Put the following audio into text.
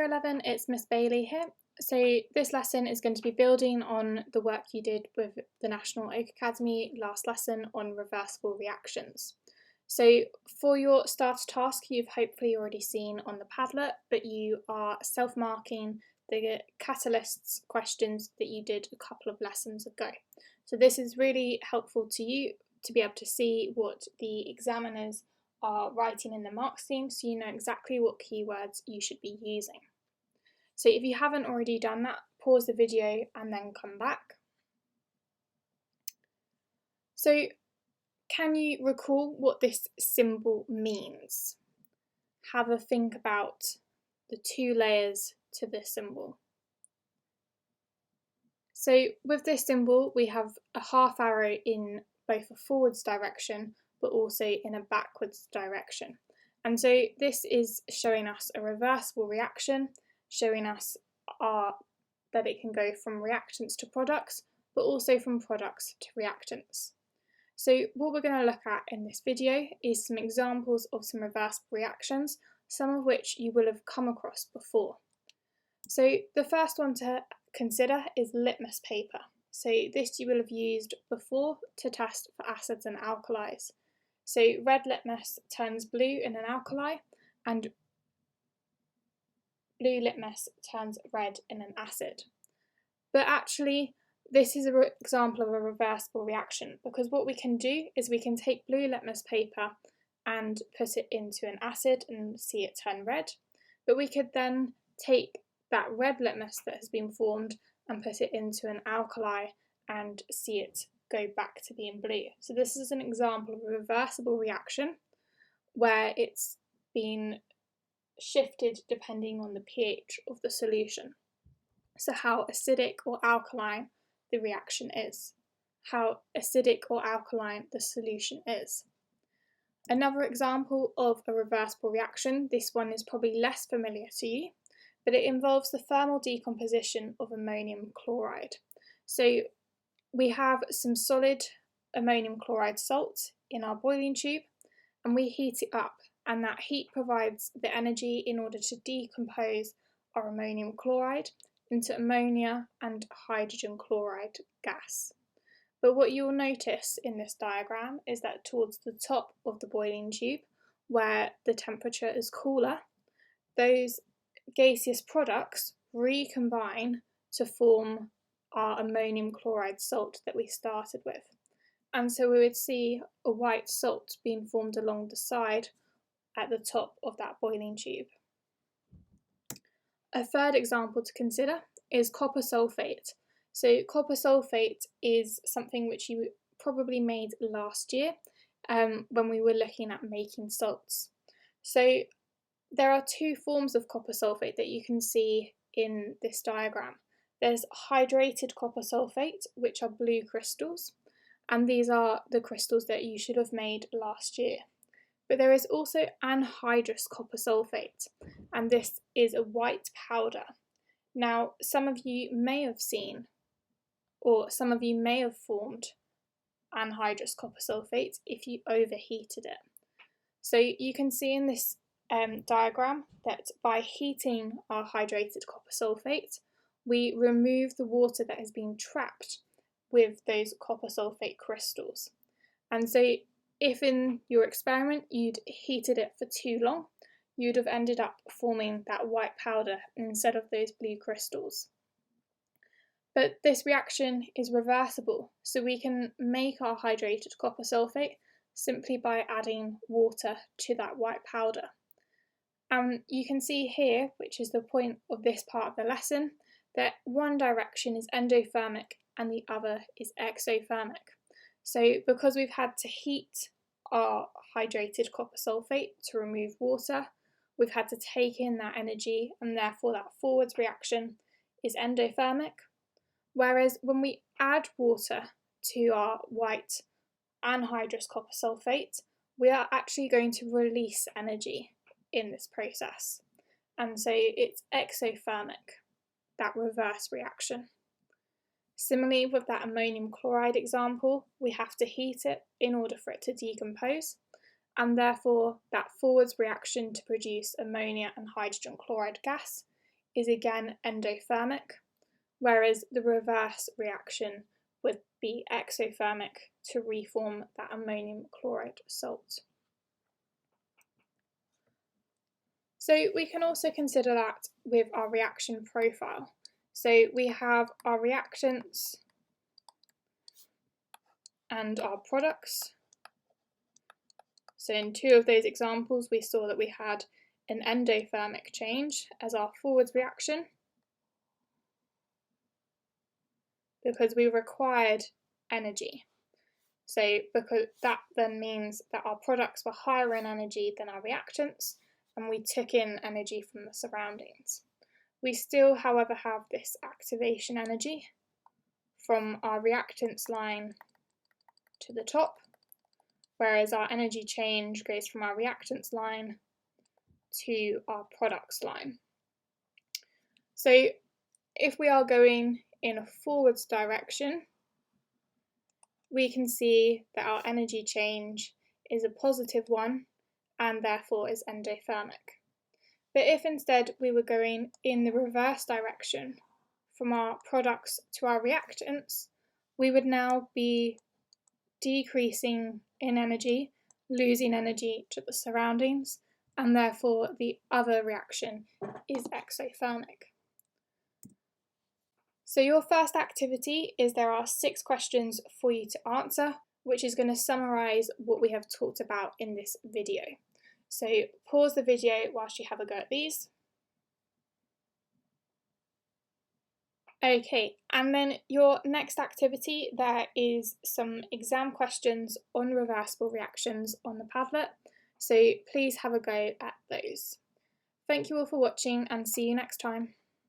Year 11, it's Miss Bailey here. So this lesson is going to be building on the work you did with the National Oak Academy last lesson on reversible reactions. So for your starter task, you've hopefully already seen on the Padlet, but you are self-marking the catalysts questions that you did a couple of lessons ago. So this is really helpful to you to be able to see what the examiners are writing in the mark scheme, so you know exactly what keywords you should be using. So if you haven't already done that, pause the video and then come back. So can you recall what this symbol means? Have a think about the two layers to this symbol. So with this symbol, we have a half arrow in both a forwards direction, but also in a backwards direction. And so this is showing us a reversible reaction, showing us that it can go from reactants to products, but also from products to reactants. So what we're going to look at in this video is some examples of some reversible reactions, some of which you will have come across before. So the first one to consider is litmus paper. So this you will have used before to test for acids and alkalis. So red litmus turns blue in an alkali, and blue litmus turns red in an acid. But actually, this is an example of a reversible reaction, because what we can do is we can take blue litmus paper and put it into an acid and see it turn red. But we could then take that red litmus that has been formed and put it into an alkali and see it go back to being blue. So this is an example of a reversible reaction where it's been shifted depending on the pH of the solution. So how acidic or alkaline the reaction is, how acidic or alkaline the solution is. Another example of a reversible reaction, this one is probably less familiar to you, but it involves the thermal decomposition of ammonium chloride. So we have some solid ammonium chloride salt in our boiling tube, and we heat it up, and that heat provides the energy in order to decompose our ammonium chloride into ammonia and hydrogen chloride gas. But what you'll notice in this diagram is that towards the top of the boiling tube, where the temperature is cooler, those gaseous products recombine to form our ammonium chloride salt that we started with. And so we would see a white salt being formed along the side at the top of that boiling tube. A third example to consider is copper sulfate. So copper sulfate is something which you probably made last year when we were looking at making salts. So there are two forms of copper sulfate that you can see in this diagram. There's hydrated copper sulfate, which are blue crystals, and these are the crystals that you should have made last year. But there is also anhydrous copper sulfate, and this is a white powder. Now, some of you may have seen, or some of you may have formed anhydrous copper sulfate if you overheated it. So you can see in this diagram that by heating our hydrated copper sulfate, we remove the water that has been trapped with those copper sulfate crystals. And so if in your experiment you'd heated it for too long, you'd have ended up forming that white powder instead of those blue crystals. But this reaction is reversible, so we can make our hydrated copper sulfate simply by adding water to that white powder. And you can see here, which is the point of this part of the lesson, that one direction is endothermic and the other is exothermic. So because we've had to heat our hydrated copper sulfate to remove water, we've had to take in that energy, and therefore that forwards reaction is endothermic. Whereas when we add water to our white anhydrous copper sulfate, we are actually going to release energy in this process. And so it's exothermic, that reverse reaction. Similarly, with that ammonium chloride example, we have to heat it in order for it to decompose, and therefore that forwards reaction to produce ammonia and hydrogen chloride gas is again endothermic, whereas the reverse reaction would be exothermic to reform that ammonium chloride salt. So we can also consider that with our reaction profile. So we have our reactants and our products. So in two of those examples, we saw that we had an endothermic change as our forwards reaction because we required energy. So because that then means that our products were higher in energy than our reactants, and we took in energy from the surroundings. We still, however, have this activation energy from our reactants line to the top, whereas our energy change goes from our reactants line to our products line. So if we are going in a forwards direction, we can see that our energy change is a positive one and therefore is endothermic. But if instead we were going in the reverse direction from our products to our reactants, we would now be decreasing in energy, losing energy to the surroundings, and therefore the other reaction is exothermic. So your first activity is there are 6 questions for you to answer, which is going to summarise what we have talked about in this video. So pause the video whilst you have a go at these. Okay, and then your next activity, there is some exam questions on reversible reactions on the Padlet, so please have a go at those. Thank you all for watching and see you next time.